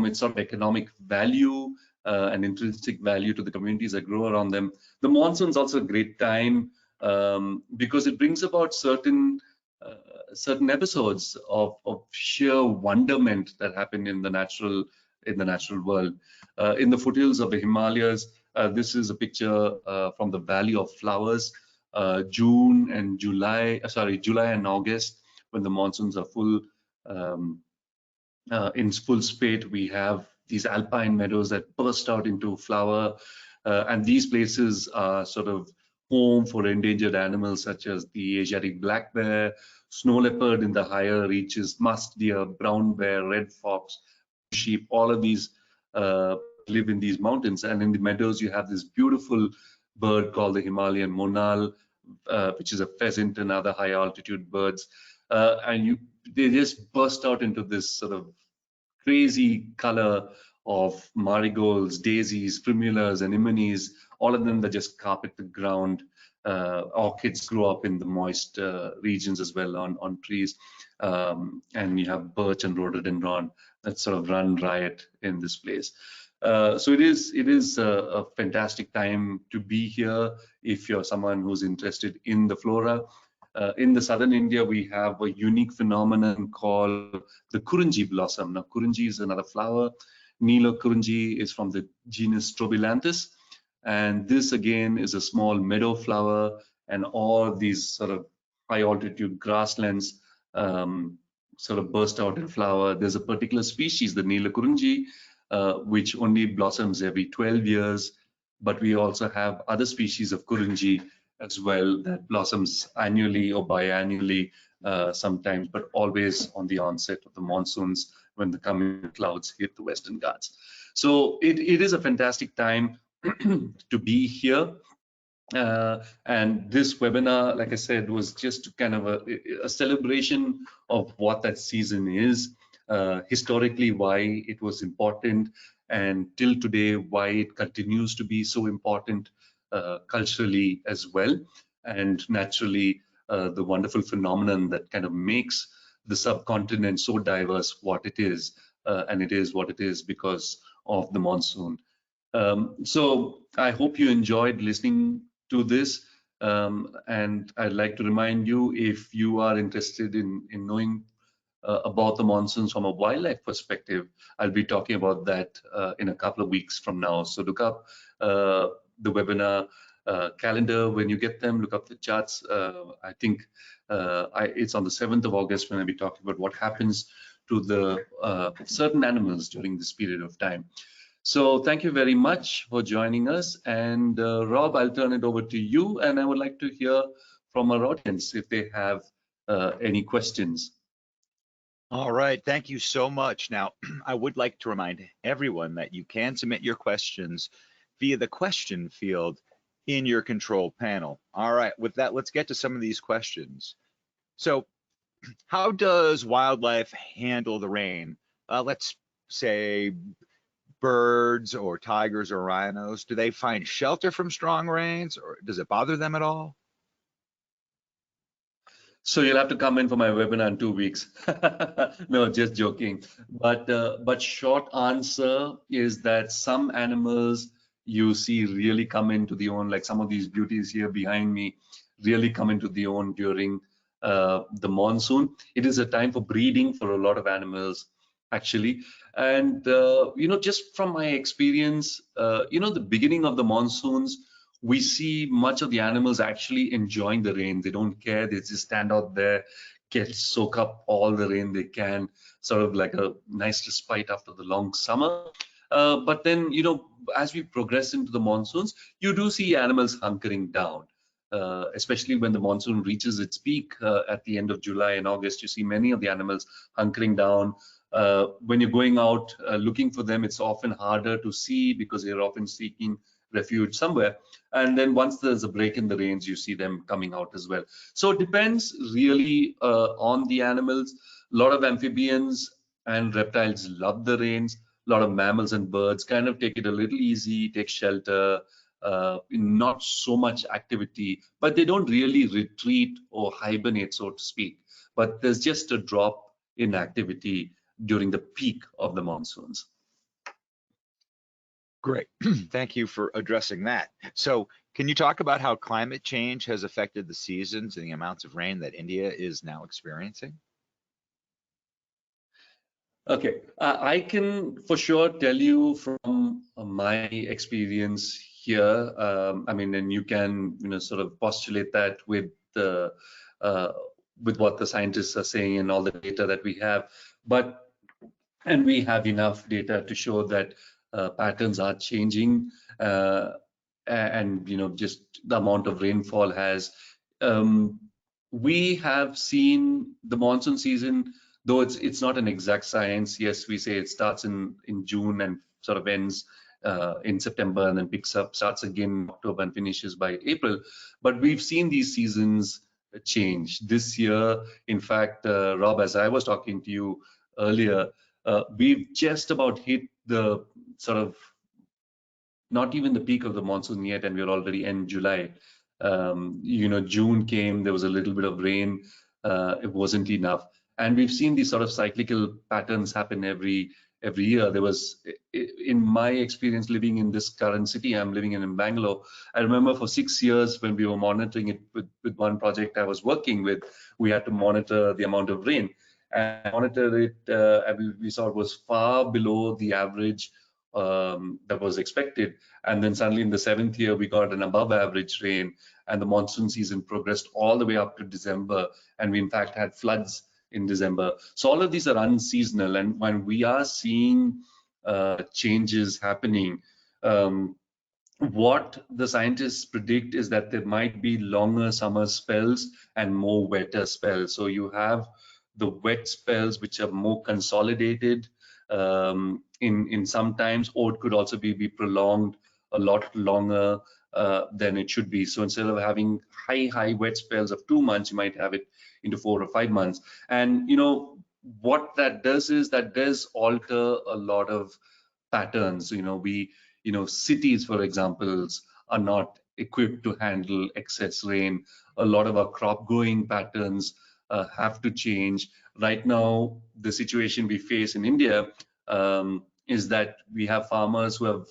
its sort of economic value and intrinsic value to the communities that grow around them, the monsoon is also a great time because it brings about certain episodes of sheer wonderment that happen in the natural world. In the foothills of the Himalayas, this is a picture from the Valley of Flowers. July and August, when the monsoons are in full spate, we have these alpine meadows that burst out into flower, and these places are sort of home for endangered animals such as the Asiatic black bear, snow leopard in the higher reaches, musk deer, brown bear, red fox, sheep. All of these live in these mountains, and in the meadows you have this beautiful bird called the Himalayan monal, which is a pheasant and other high altitude birds, and they just burst out into this sort of crazy color of marigolds, daisies, primulas, anemones, all of them that just carpet the ground. Orchids grow up in the moist regions as well on trees, and you have birch and rhododendron that sort of run riot in this place. So it is a fantastic time to be here if you're someone who's interested in the flora. In the southern India, we have a unique phenomenon called the Kurunji blossom. Now, Kurunji is another flower. Nilo Kurunji is from the genus Strobilanthes, and this again is a small meadow flower, and all these sort of high altitude grasslands sort of burst out in flower. There's a particular species, the Nilo Kurunji, which only blossoms every 12 years, but we also have other species of Kurunji as well that blossoms annually or biannually sometimes, but always on the onset of the monsoons when the coming clouds hit the Western Ghats. So it is a fantastic time to be here. And this webinar, like I said, was just kind of a celebration of what that season is, historically why it was important, and till today why it continues to be so important culturally as well, and naturally the wonderful phenomenon that kind of makes the subcontinent so diverse what it is, and it is what it is because of the monsoon. So I hope you enjoyed listening to this, and I'd like to remind you, if you are interested in knowing about the monsoons from a wildlife perspective, I'll be talking about that in a couple of weeks from now. So look up the webinar calendar when you get them, look up the charts. I think it's on the 7th of August when I'll be talking about what happens to the certain animals during this period of time. So thank you very much for joining us. And Rob, I'll turn it over to you, and I would like to hear from our audience if they have any questions. All right, thank you so much. Now, I would like to remind everyone that you can submit your questions via the question field in your control panel. All right, with that, let's get to some of these questions. So, how does wildlife handle the rain? Let's say birds or tigers or rhinos, do they find shelter from strong rains, or does it bother them at all? So you'll have to come in for my webinar in 2 weeks. No, just joking. But short answer is that some animals you see really come into the own, like some of these beauties here behind me, really come into the own during the monsoon. It is a time for breeding for a lot of animals, actually. And just from my experience, the beginning of the monsoons, we see much of the animals actually enjoying the rain. They don't care. They just stand out there, get soak up all the rain they can, sort of like a nice respite after the long summer. But then, as we progress into the monsoons, you do see animals hunkering down. Especially when the monsoon reaches its peak at the end of July and August, you see many of the animals hunkering down. When you're going out looking for them, it's often harder to see because they're often seeking refuge somewhere. And then once there's a break in the rains, you see them coming out as well. So it depends really on the animals. A lot of amphibians and reptiles love the rains. A lot of mammals and birds kind of take it a little easy, take shelter, not so much activity, but they don't really retreat or hibernate, so to speak. But there's just a drop in activity during the peak of the monsoons. Great. Thank you for addressing that. So, can you talk about how climate change has affected the seasons and the amounts of rain that India is now experiencing? Okay, I can for sure tell you from my experience here. I mean, and you can, sort of postulate that uh, with what the scientists are saying and all the data that we have. And we have enough data to show that patterns are changing, and just the amount of rainfall has. Um, we have seen the monsoon season, though it's not an exact science. Yes, we say it starts in June and sort of ends in September and then picks up, starts again in October and finishes by April. But we've seen these seasons change this year. In fact, Rob, as I was talking to you earlier, we've just about hit the sort of not even the peak of the monsoon yet, and we're already in July. June came, there was a little bit of rain, it wasn't enough, and we've seen these sort of cyclical patterns happen every year. There was, in my experience living in this current city I'm living in Bangalore, I remember for 6 years when we were monitoring it with one project I was working with, we had to monitor the amount of rain and monitor it, and we saw it was far below the average that was expected. And then suddenly in the 7th year, we got an above average rain, and the monsoon season progressed all the way up to December. And we in fact had floods in December. So all of these are unseasonal. And when we are seeing changes happening, what the scientists predict is that there might be longer summer spells and more wetter spells. So you have the wet spells which are more consolidated in some times, or it could also be prolonged a lot longer than it should be. So instead of having high wet spells of 2 months, you might have it into 4 or 5 months. And what that does is that does alter a lot of patterns. Cities, for example, are not equipped to handle excess rain. A lot of our crop growing patterns have to change. Right now, the situation we face in India is that we have farmers who have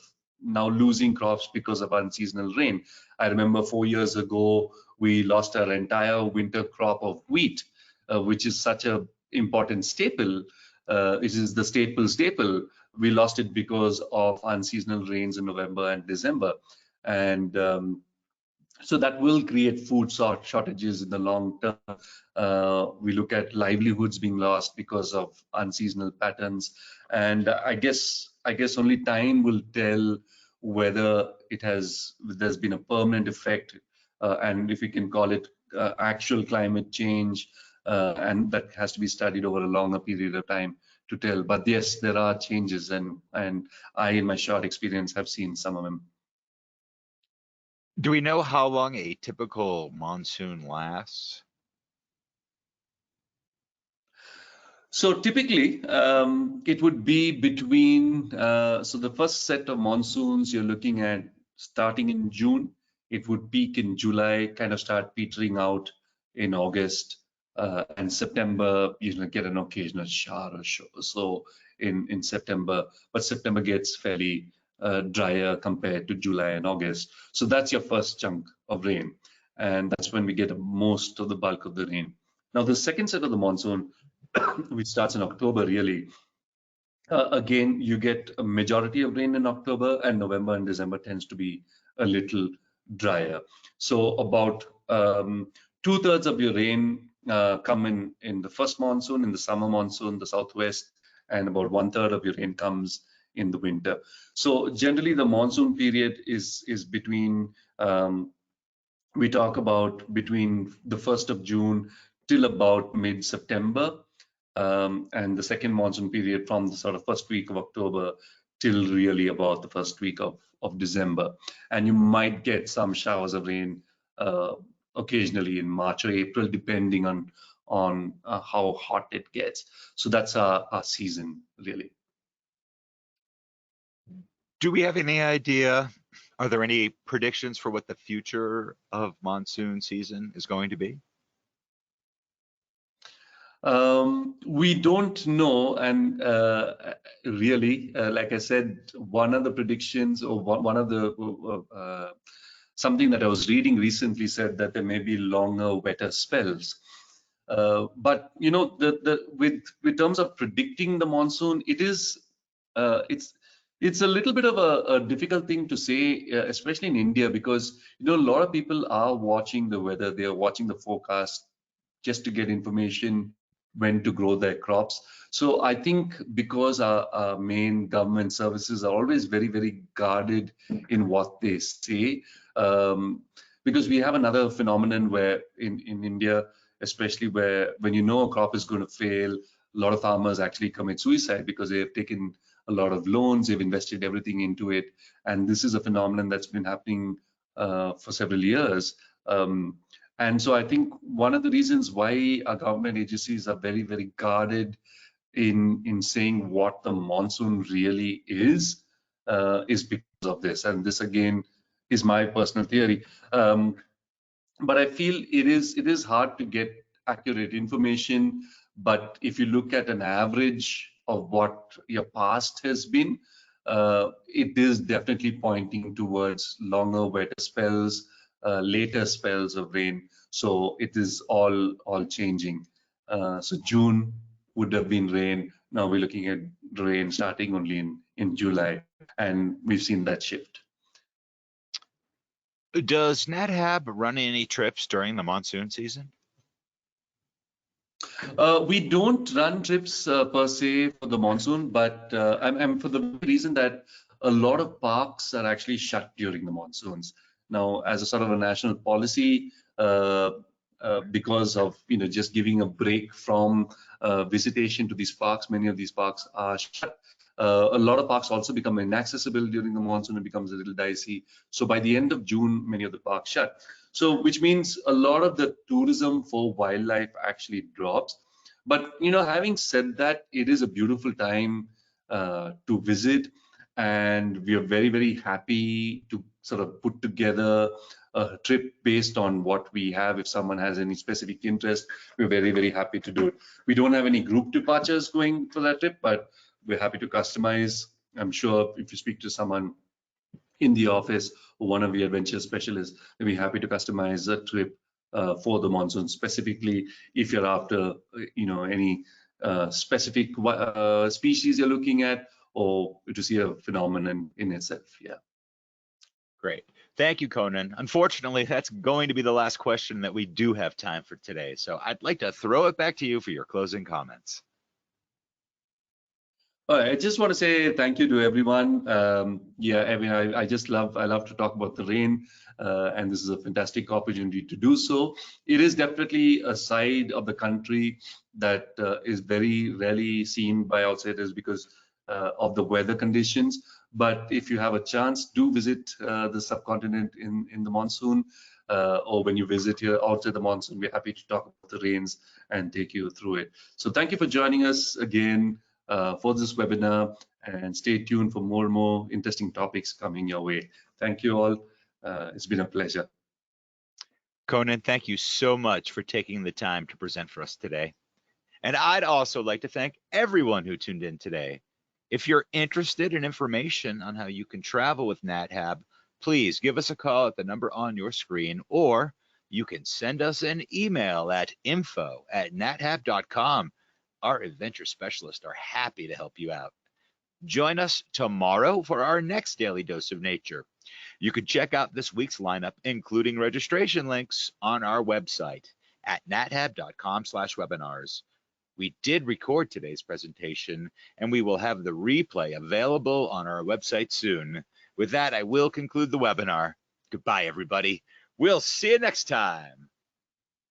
now losing crops because of unseasonal rain. I remember 4 years ago, we lost our entire winter crop of wheat, which is such a important staple. It is the staple. We lost it because of unseasonal rains in November and December. And so that will create food shortages in the long term. We look at livelihoods being lost because of unseasonal patterns. And I guess only time will tell whether there's been a permanent effect, and if we can call it actual climate change, and that has to be studied over a longer period of time to tell. But yes, there are changes, and I, in my short experience, have seen some of them. Do we know how long a typical monsoon lasts? So typically, it would be between, so the first set of monsoons you're looking at starting in June, it would peak in July, kind of start petering out in August, and September, get an occasional shower or so in September, but September gets fairly drier compared to July and August. So that's your first chunk of rain, and that's when we get most of the bulk of the rain. Now, the second set of the monsoon, which starts in October, really, again, you get a majority of rain in October, and November and December tends to be a little drier. So about 2/3 of your rain come in the first monsoon, in the summer monsoon, the southwest, and about 1/3 of your rain comes in the winter. So generally, the monsoon period is between we talk about between the 1st of June till about mid-September, and the second monsoon period from the sort of first week of October till really about the first week of December. And you might get some showers of rain occasionally in March or April, depending on how hot it gets. So that's our season, really. Do we have any idea? Are there any predictions for what the future of monsoon season is going to be? We don't know, and really, like I said, one of the predictions or one of the something that I was reading recently said that there may be longer, wetter spells. But with terms of predicting the monsoon, it's a little bit of a difficult thing to say, especially in India, because a lot of people are watching the weather, they are watching the forecast just to get information when to grow their crops. So I think because our main government services are always very, very guarded in what they say, because we have another phenomenon where in India, especially where when a crop is going to fail, a lot of farmers actually commit suicide because they have taken a lot of loans, they've invested everything into it. And this is a phenomenon that's been happening for several years. And so I think one of the reasons why our government agencies are very, very guarded in saying what the monsoon really is because of this. And this again is my personal theory. But I feel it is hard to get accurate information. But if you look at an average of what your past has been, it is definitely pointing towards longer, wetter spells, later spells of rain. So it is all changing. So June would have been rain. Now we're looking at rain starting only in July, and we've seen that shift. Does NatHab run any trips during the monsoon season? We don't run trips per se for the monsoon, but I'm for the reason that a lot of parks are actually shut during the monsoons. Now, as a sort of a national policy, because of just giving a break from visitation to these parks, many of these parks are shut. A lot of parks also become inaccessible during the monsoon. It becomes a little dicey. So by the end of June, many of the parks shut. So which means a lot of the tourism for wildlife actually drops. But having said that, it is a beautiful time to visit, and we are very, very happy to sort of put together a trip based on what we have. If someone has any specific interest, we're very, very happy to do it. We don't have any group departures going for that trip, but we're happy to customize. I'm sure if you speak to someone in the office or one of the adventure specialists, they'll be happy to customize a trip for the monsoon, specifically if you're after any specific species you're looking at, or to see a phenomenon in itself. Yeah. Great. Thank you, Conan. Unfortunately, that's going to be the last question that we do have time for today. So I'd like to throw it back to you for your closing comments. All right, I just want to say thank you to everyone. Yeah, I mean, I love to talk about the rain, and this is a fantastic opportunity to do so. It is definitely a side of the country that is very rarely seen by outsiders because of the weather conditions. But if you have a chance, do visit the subcontinent in the monsoon, or when you visit here outside the monsoon, we're happy to talk about the rains and take you through it. So thank you for joining us again for this webinar, and stay tuned for more and more interesting topics coming your way. Thank you all. It's been a pleasure. Conan, thank you so much for taking the time to present for us today. And I'd also like to thank everyone who tuned in today. If you're interested in information on how you can travel with NatHab, please give us a call at the number on your screen, or you can send us an email at info@nathab.com. Our adventure specialists are happy to help you out. Join us tomorrow for our next daily dose of nature. You can check out this week's lineup, including registration links, on our website at nathab.com/webinars. We did record today's presentation, and we will have the replay available on our website soon. With that, I will conclude the webinar. Goodbye, everybody. We'll see you next time.